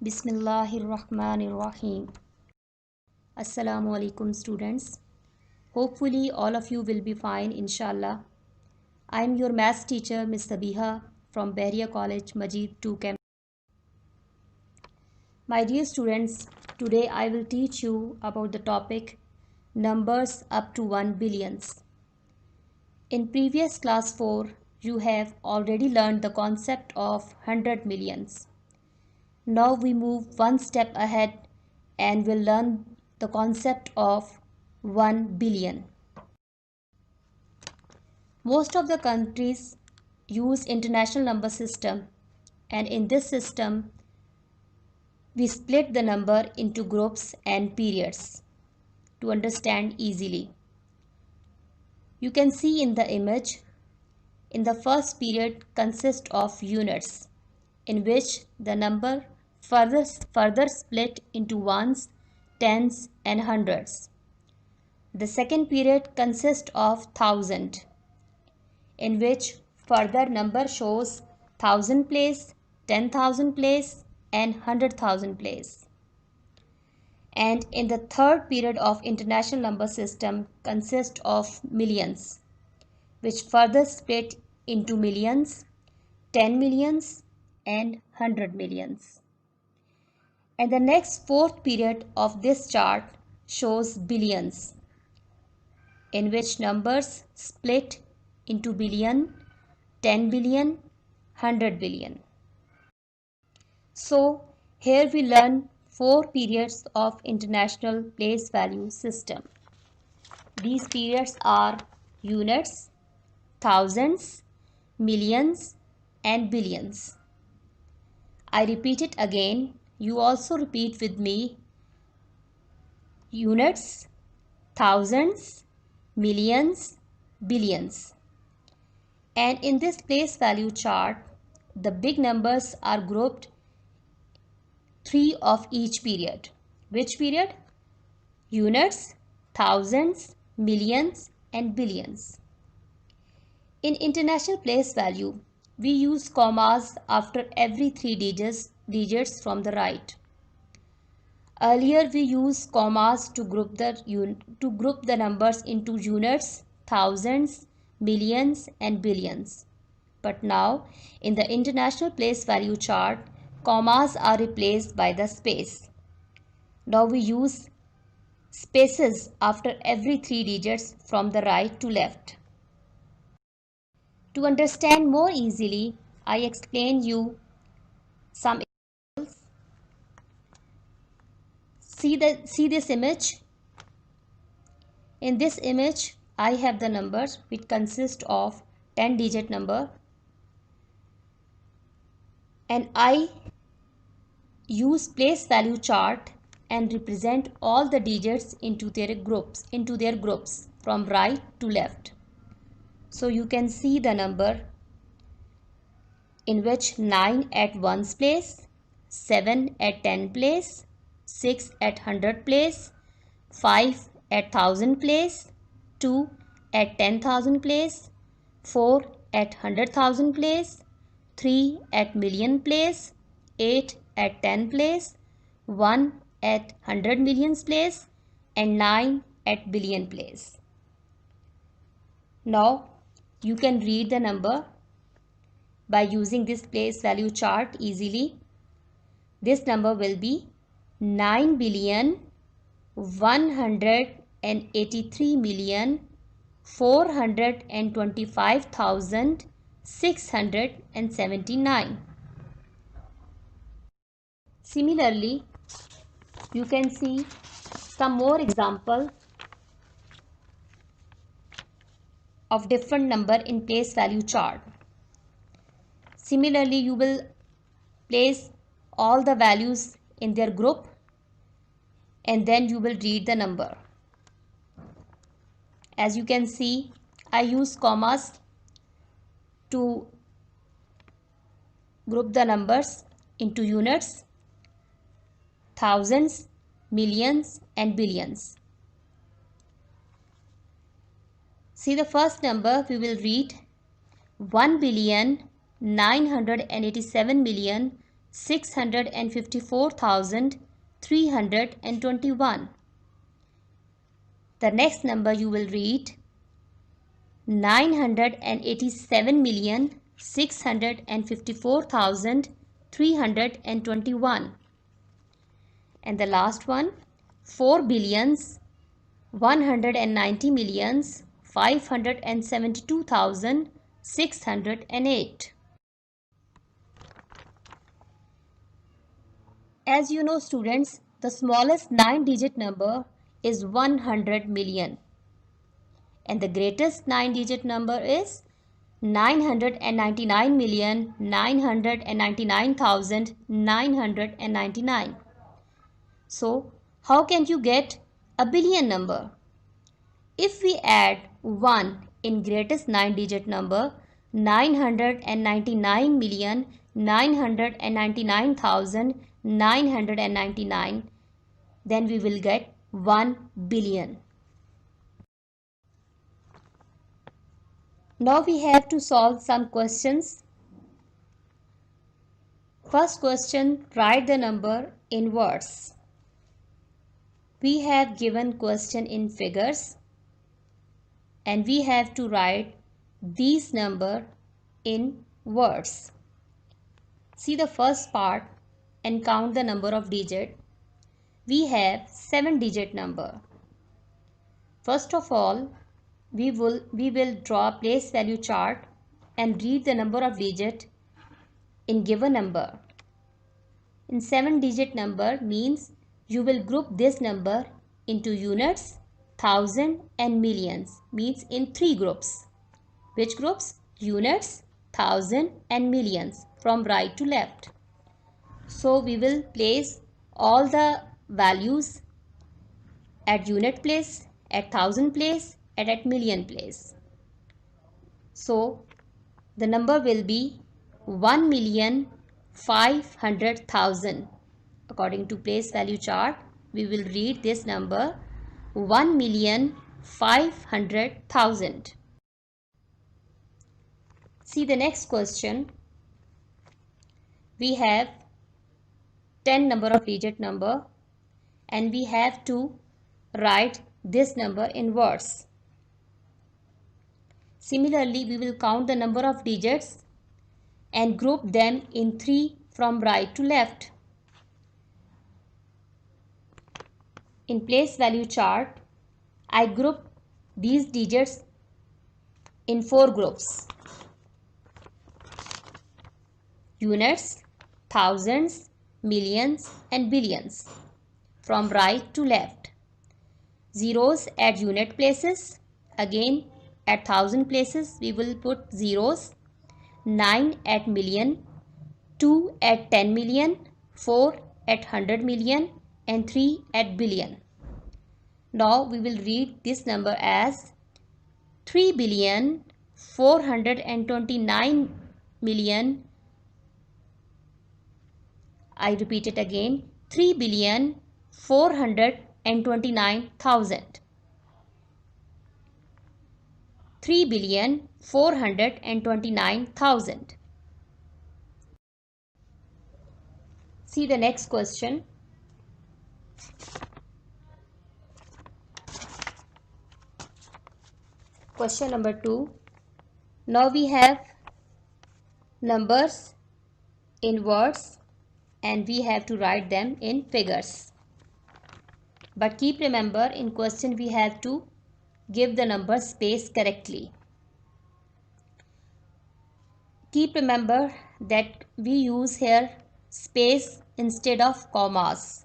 Bismillahirrahmanirrahim. Assalamu alaikum students. Hopefully all of you will be fine inshallah. I am your maths teacher Miss Sabiha from Bahria College Majid 2 Camp. My dear students, today I will teach you about the topic numbers up to 1 billions. In previous class 4, you have already learned the concept of 100 millions. Now we move one step ahead and will learn the concept of 1 billion. Most of the countries use international number system, and in this system we split the number into groups and periods to understand easily. You can see in the image, in the first period consists of units, in which the number further split into ones, tens and hundreds. The second period consists of thousand, in which further number shows 1000 place, 10,000 place and 100,000 place. And in the third period of international number system consists of millions, which further split into millions, 10 millions and 100 millions. And the next fourth period of this chart shows billions, in which numbers split into billion, 10 billion, 100 billion. So here we learn 4 periods of international place value system. These periods are units, thousands, millions and billions. I repeat it again. You also repeat with me. Units, thousands, millions, billions. And in this place value chart, the big numbers are grouped 3 of each period. Which period? Units, thousands, millions and billions. In international place value, we use commas after every 3 digits from the right. Earlier we used commas to group the numbers into units, thousands, millions and billions. But now in the international place value chart, commas are replaced by the space. Now we use spaces after every 3 digits from the right to left. To understand more easily, I explain you some examples. See this image. In this image, I have the numbers which consist of 10-digit number, and I use place value chart and represent all the digits into their groups from right to left. So you can see the number in which 9 at 1's place, 7 at 10 place, 6 at 100 place, 5 at 1000 place, 2 at 10,000 place, 4 at 100,000 place, 3 at million place, 8 at 10 place, 1 at 100 millions place and 9 at billion place. Now you can read the number by using this place value chart easily. This number will be 9,183,425,679. Similarly, you can see some more examples of different number in place value chart. Similarly, you will place all the values in their group and then you will read the number. As you can see, I use commas to group the numbers into units, thousands, millions and billions. See the first number, we will read 1,987,600,000 654,321. The next number you will read 987,654,321. And the last one 4,190,572,608. As you know, students, the smallest 9-digit number is 100 million. And the greatest 9-digit number is 999,999,999. So, how can you get a billion number? If we add 1 in greatest 9-digit number, 999,999,999, then we will get 1 billion. Now we have to solve some questions. First question, write the number in words. We have given question in figures and we have to write these number in words. See the first part and count the number of digit. We have 7-digit number. First of all, we will draw place value chart and read the number of digit in given number. In 7-digit number means you will group this number into units, thousand and millions, means in 3 groups. Which groups? Units, thousand and millions, from right to left. So we will place all the values at unit place, at thousand place, and at million place. So the number will be 1,500,000. According to place value chart, we will read this number 1,500,000. See the next question. We have 10 number of digit number and we have to write this number in words. Similarly, we will count the number of digits and group them in 3 from right to left. In place value chart, I group these digits in 4 groups. Units, thousands, millions and billions, from right to left. Zeros at unit places. Again, at thousand places we will put zeros. 9 at million, 2 at 10 million, 4 at 100 million and 3 at billion. Now we will read this number as 3,429,000,000. I repeat it again, 3,429,000. 3,429,000. See the next question. Question number 2. Now we have numbers in words and we have to write them in figures. But keep remember, in question we have to give the number space correctly. Keep remember that we use here space instead of commas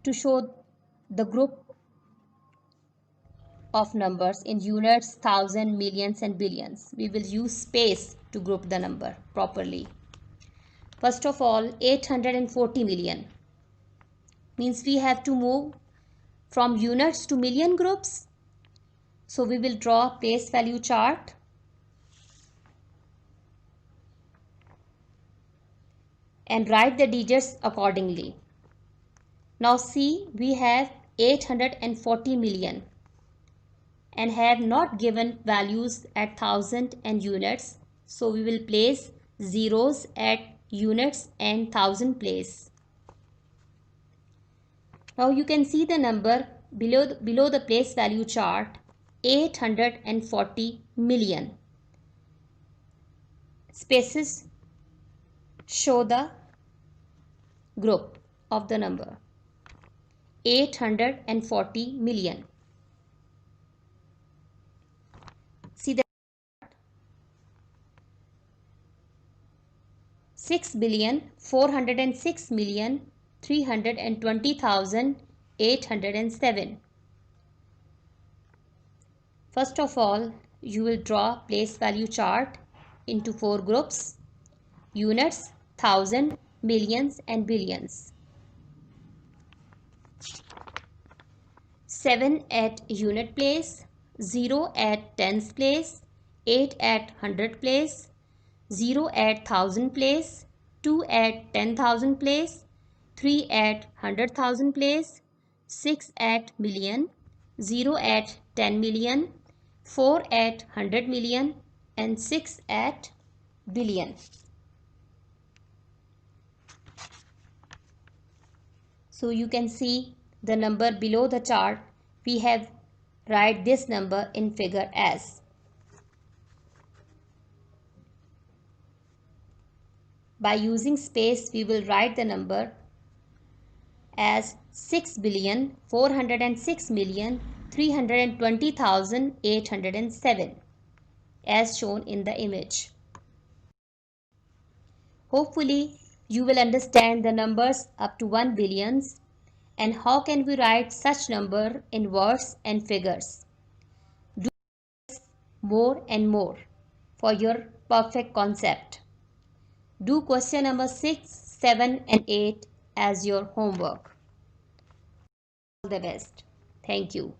to show the group of numbers in units, thousand, millions and billions. We will use space to group the number properly. First of all, 840 million means we have to move from units to million groups. So we will draw place value chart. And write the digits accordingly. Now see, we have 840 million and have not given values at thousand and units. So we will place zeros at units and thousand place. Now you can see the number below the place value chart, 840 million. Spaces show the group of the number 840 million. See the 6,406,320,807. First of all, you will draw place value chart into 4 groups: units, thousand, millions and billions. 7 at unit place, 0 at tens place, 8 at hundred place, 0 at thousand place, 2 at 10,000 place, 3 at 100,000 place, 6 at million, 0 at 10 million, 4 at 100 million and 6 at billion. So you can see the number below the chart. We have write this number in figure as. By using space, we will write the number as 6,406,320,807 as shown in the image. Hopefully, you will understand the numbers up to 1 billion and how can we write such number in words and figures. Do this more and more for your perfect concept. Do question number 6, 7 and 8 as your homework. All the best. Thank you.